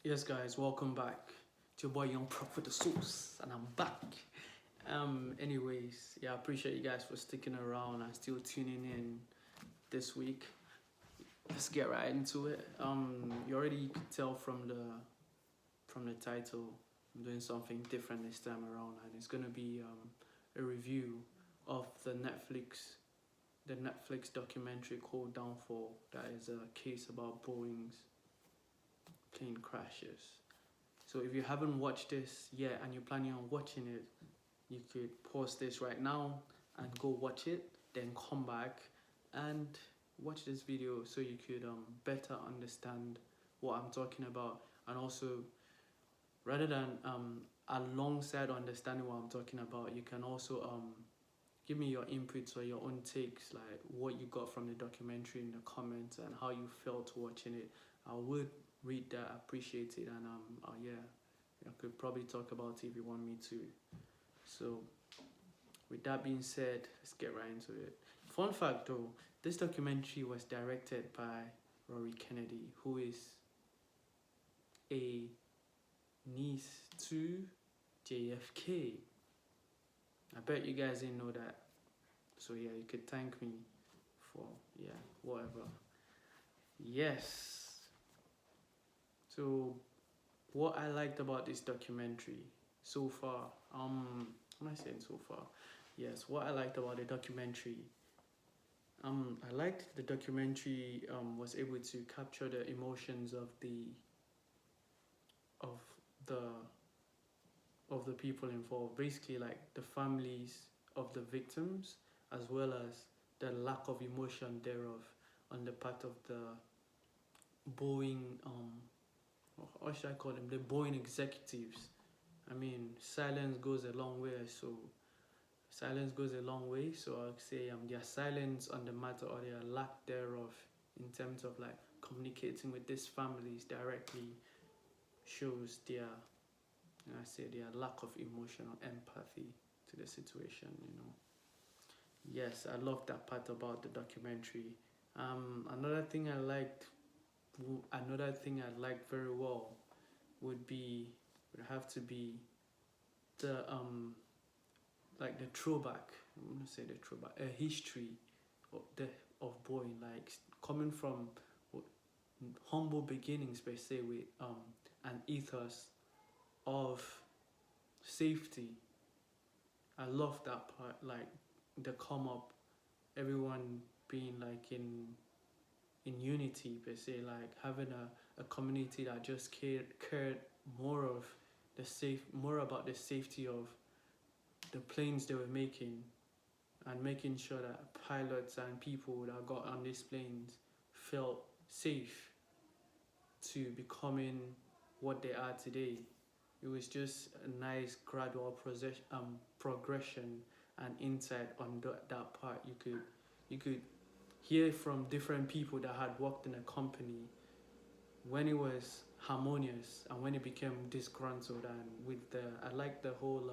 Yes, guys, welcome back to your boy Young Prof with the Sauce, and I'm back. Anyways, yeah, I appreciate you guys for sticking around and still tuning in this week. Let's get right into it. You already could tell from the title, I'm doing something different this time around, and it's gonna be a review of the Netflix documentary called Downfall. That is a case about Boeing's plane crashes. So if you haven't watched this yet and you're planning on watching it, you could pause this right now and go watch it, then come back and watch this video so you could better understand what I'm talking about, and also rather than alongside understanding what I'm talking about, you can also give me your inputs or your own takes, like what you got from the documentary in the comments and how you felt watching it. I would read that, appreciate it, and yeah, I could probably talk about it if you want me to. So with that being said, let's get right into it. Fun fact though, this documentary was directed by Rory Kennedy, who is a niece to JFK. I bet you guys didn't know that. So yeah, you could thank me for whatever. Yes. So what I liked about this documentary so far, what am I saying so far? Yes, what I liked about the documentary, I liked the documentary was able to capture the emotions of the of the people involved, basically like the families of the victims, as well as the lack of emotion thereof on the part of the Boeing, what should I call them? The Boeing executives. I mean, silence goes a long way, so silence goes a long way. So I'll say their silence on the matter, or their lack thereof, in terms of like communicating with these families directly, shows their lack of emotional empathy to the situation. Yes, I love that part about the documentary. Another thing I liked, another thing I liked very well would have to be the like the throwback. I'm gonna say the throwback, a history of the of Boeing, like coming from humble beginnings per se, with an ethos of safety. I love that part, like the come up, everyone being like in unity per se, like having a community that just cared more of more about the safety of the planes they were making, and making sure that pilots and people that got on these planes felt safe to becoming what they are today. It was just a nice gradual progression and insight on that part. You could hear from different people that had worked in a company when it was harmonious and when it became disgruntled, and with the I like the whole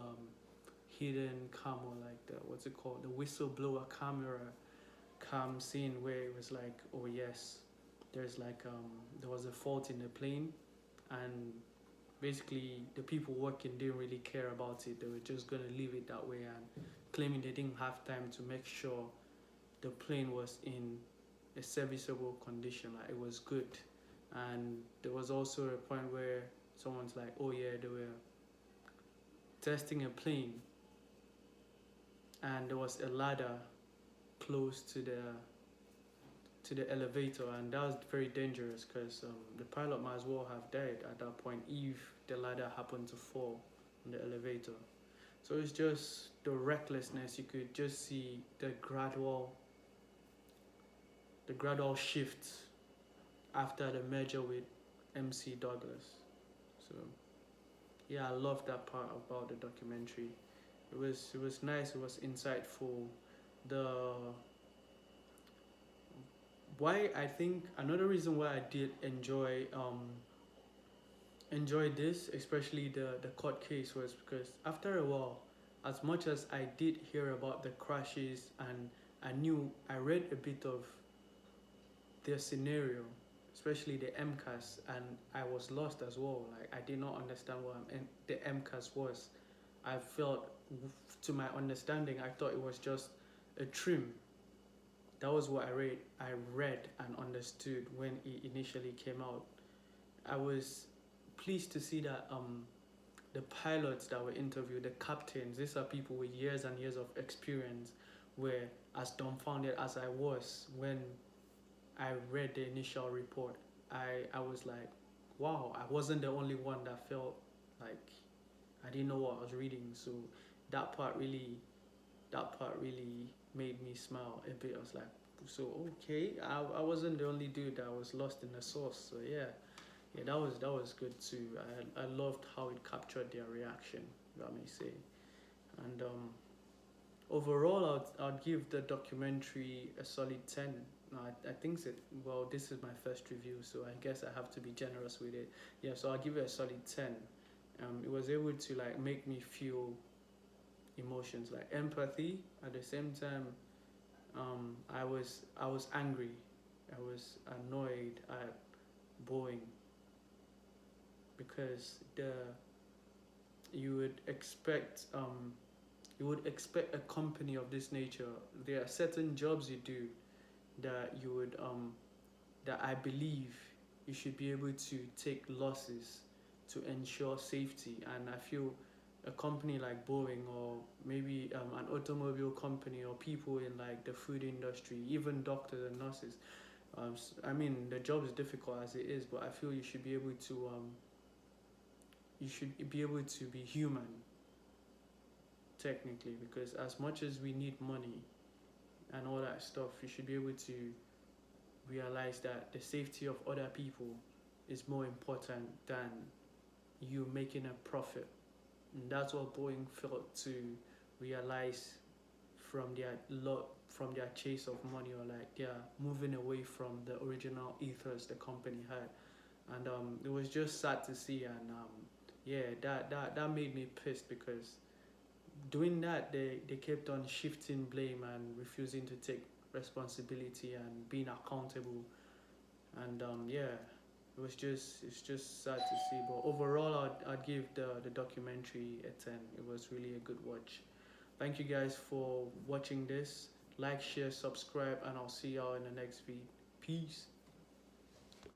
hidden camera, like the what's it called, the whistleblower camera cam scene, where it was like, oh yes, there's like there was a fault in the plane, and basically the people working didn't really care about it. They were just gonna leave it that way, and claiming they didn't have time to make sure the plane was in a serviceable condition, like it was good. And there was also a point where someone's like, oh yeah, they were testing a plane, and there was a ladder close to the elevator, and that was very dangerous because the pilot might as well have died at that point if the ladder happened to fall on the elevator. So it's just the recklessness. You could just see the gradual shift after the merger with MC Douglas. So yeah, I love that part about the documentary. It was nice. It was insightful. The why I think another reason why I did enjoy this, especially the court case, was because after a while, as much as I did hear about the crashes, and I read a bit of their scenario, especially the MCAS, and I was lost as well. Like I did not understand what the MCAS was. I felt, to my understanding, I thought it was just a trim. That was what I read and understood when it initially came out. I was pleased to see that the pilots that were interviewed, the captains, these are people with years and years of experience, were as dumbfounded as I was when I read the initial report. I was like, wow, I wasn't the only one that felt like I didn't know what I was reading. So that part really that part really made me smile a bit. I was like, so okay, I wasn't the only dude that was lost in the source. So yeah, that was good too. I loved how it captured their reaction, if I may say. And overall, I'd give the documentary a solid 10. No, I think that, well, this is my first review, so I guess I have to be generous with it. Yeah, so I'll give it a solid 10. It was able to like make me feel emotions like empathy. At the same time, I was angry. I was annoyed at Boeing because the you would expect a company of this nature. There are certain jobs you do that you would that I believe you should be able to take losses to ensure safety. And I feel a company like Boeing, or maybe an automobile company, or people in like the food industry, even doctors and nurses. I mean, the job is difficult as it is, but I feel you should be able to be human technically, because as much as we need money and all that stuff, you should be able to realize that the safety of other people is more important than you making a profit. And that's what Boeing failed to realize from their chase of money, or like they're moving away from the original ethos the company had. And it was just sad to see. And yeah, that made me pissed, because doing that, they kept on shifting blame and refusing to take responsibility and being accountable. And yeah, it's just sad to see. But overall, I'd give the documentary a 10. It was really a good watch. Thank you guys for watching this. Like, share, subscribe, and I'll see y'all in the next feed. Peace.